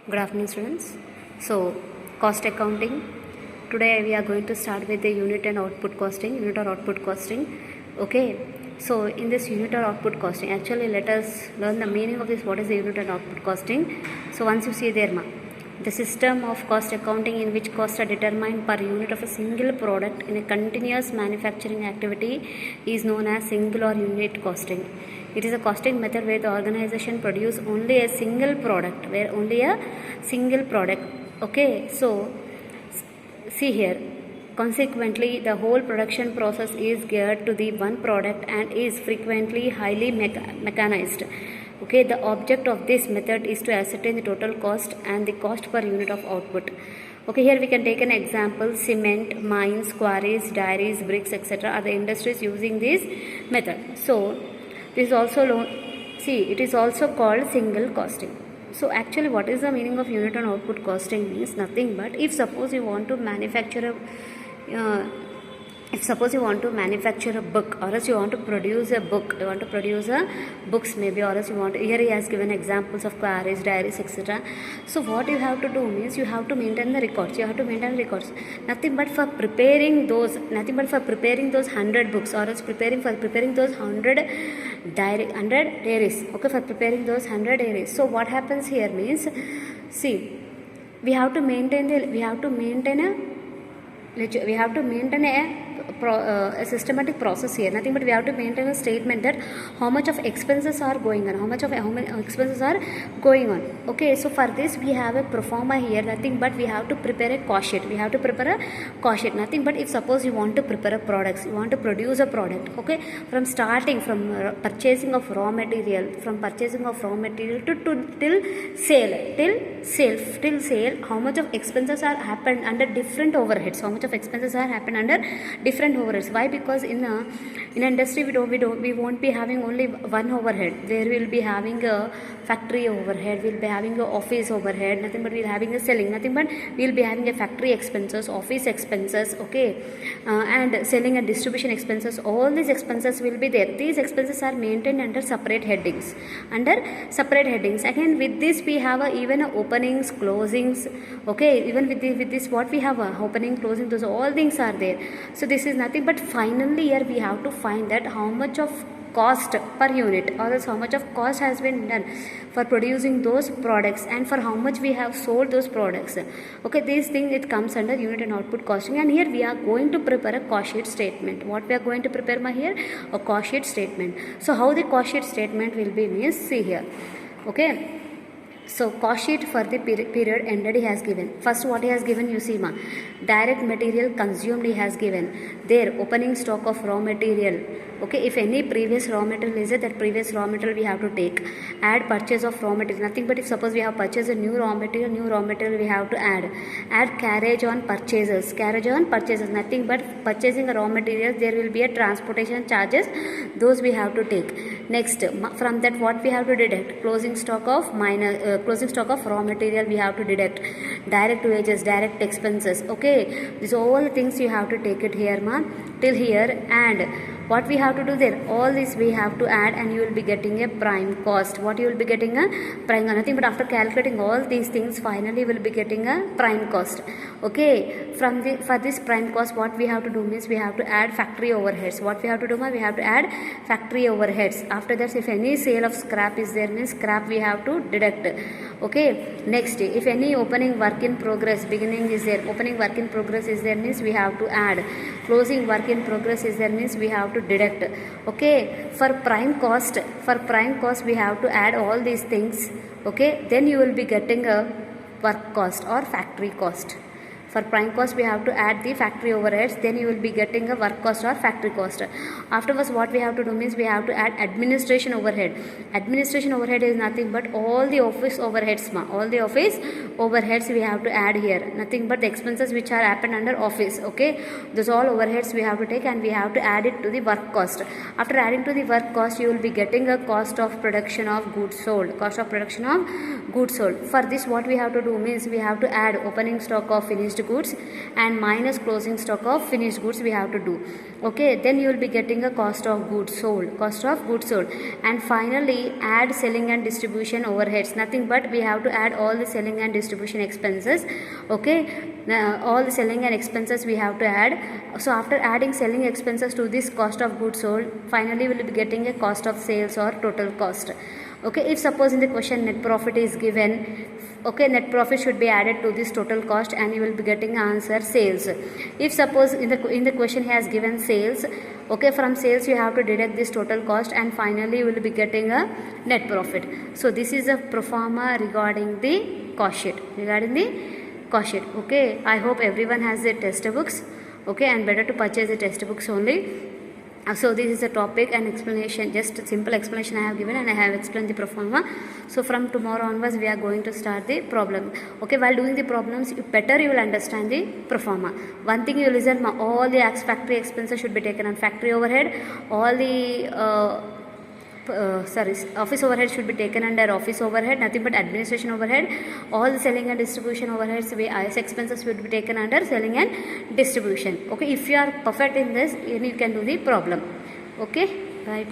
Good afternoon, students. So, cost accounting. Today we are going to start with the unit and output costing, unit or output costing. Okay. So, in this unit or output costing, actually let us learn the meaning of this. What is the unit and output costing? So, once you see there, the system of cost accounting in which costs are determined per unit of a single product in a continuous manufacturing activity is known as single or unit costing. It is a costing method where the organization produce only a single product, Okay, so see here. Consequently, the whole production process is geared to the one product and is frequently highly mechanized. Okay, the object of this method is to ascertain the total cost and the cost per unit of output. Okay, here we can take an example. Cement, mines, quarries, dairies, bricks, etc. are the industries using this method. So, this is also it is also called single costing. So actually what is the meaning of unit and output costing means nothing but if suppose you want to manufacture a book, or else you want to produce a book, books maybe, or else you want, here he has given examples of quarries, diaries, etc. So what you have to do means you have to maintain the records, nothing but for preparing those 100 books, or else preparing those 100 diaries, okay, for preparing those 100 diaries. So what happens here means, see, we have to maintain a systematic process here. Nothing but we have to maintain a statement that how much of expenses are going on, how many expenses are going on. Okay, so for this we have a pro forma here. Nothing but we have to prepare a cost sheet. Nothing but if suppose you want to prepare a product, you want to produce a product. Okay, from purchasing of raw material, till sale, how much of expenses are happened under different overheads. Why? Because in industry we won't be having only one overhead. There will be having a factory overhead, we'll be having a office overhead, nothing but we'll having a selling, nothing but we'll be having a factory expenses, office expenses, okay, and selling and distribution expenses. All these expenses will be there. These expenses are maintained under separate headings. Again, with this we have even openings, closings. Okay, even with this what we have opening, closing, those all things are there. So this is nothing but finally here we have to find that how much of cost per unit, or else how much of cost has been done for producing those products and for how much we have sold those products. Okay, these things it comes under unit and output costing, and here we are going to prepare a cost sheet statement. What we are going to prepare here? A cost sheet statement. So how the cost sheet statement will be means, see here. Okay, so cost sheet for the period ended he has given. First what he has given, you see direct material consumed he has given. There opening stock of raw material. Okay, if any previous raw material is there, that previous raw material we have to take. Add purchase of raw material. Nothing but if suppose we have purchased a new raw material we have to add. Add carriage on purchases. Nothing but purchasing a raw material, there will be a transportation charges. Those we have to take. Next, from that what we have to deduct? Closing stock of raw material we have to deduct. Direct wages, direct expenses. Okay, these all the things you have to take it here till here, and what we have to do there, all this we have to add, and you will be getting a prime cost. What you will be getting? A prime, nothing but after calculating all these things, finally you will be getting a prime cost. Okay, for this prime cost what we have to do means we have to add factory overheads. What we have to do we have to add factory overheads. After that, if any sale of scrap is there means scrap we have to deduct. Okay, next, if any opening work in progress beginning is there, means we have to add. Closing work in progress is there means we have to deduct. Okay, for prime cost we have to add all these things. Okay, then you will be getting a work cost or factory cost. For prime cost we have to add the factory overheads, then you will be getting a work cost or factory cost. Afterwards what we have to do means we have to add administration overhead. Administration overhead is nothing but all the office overheads we have to add here. Nothing but the expenses which are happened under office. Okay, those all overheads we have to take, and we have to add it to the work cost. After adding to the work cost, you will be getting a cost of production of goods sold. For this what we have to do means we have to add opening stock of finished goods and minus closing stock of finished goods we have to do. Okay, then you will be getting a cost of goods sold, and finally add selling and distribution overheads. Nothing but we have to add all the selling and distribution expenses. Okay, all the selling and expenses we have to add. So after adding selling expenses to this cost of goods sold, finally we will be getting a cost of sales or total cost. Okay, if suppose in the question net profit is given, okay, net profit should be added to this total cost and you will be getting answer sales. If suppose in the question he has given sales, okay, from sales you have to deduct this total cost and finally you will be getting a net profit. So this is a pro forma regarding the cost sheet, Okay, I hope everyone has the textbooks, okay, and better to purchase the textbooks only. So this is a topic and explanation, just a simple explanation I have given, and I have explained the pro forma. So from tomorrow onwards we are going to start the problem. Okay, while doing the problems, better you will understand the pro forma. One thing you listen, all the factory expenses should be taken on factory overhead, all the office overhead should be taken under office overhead, nothing but administration overhead. All the selling and distribution overheads, expenses would be taken under selling and distribution. Okay, if you are perfect in this, you can do the problem. Okay, right.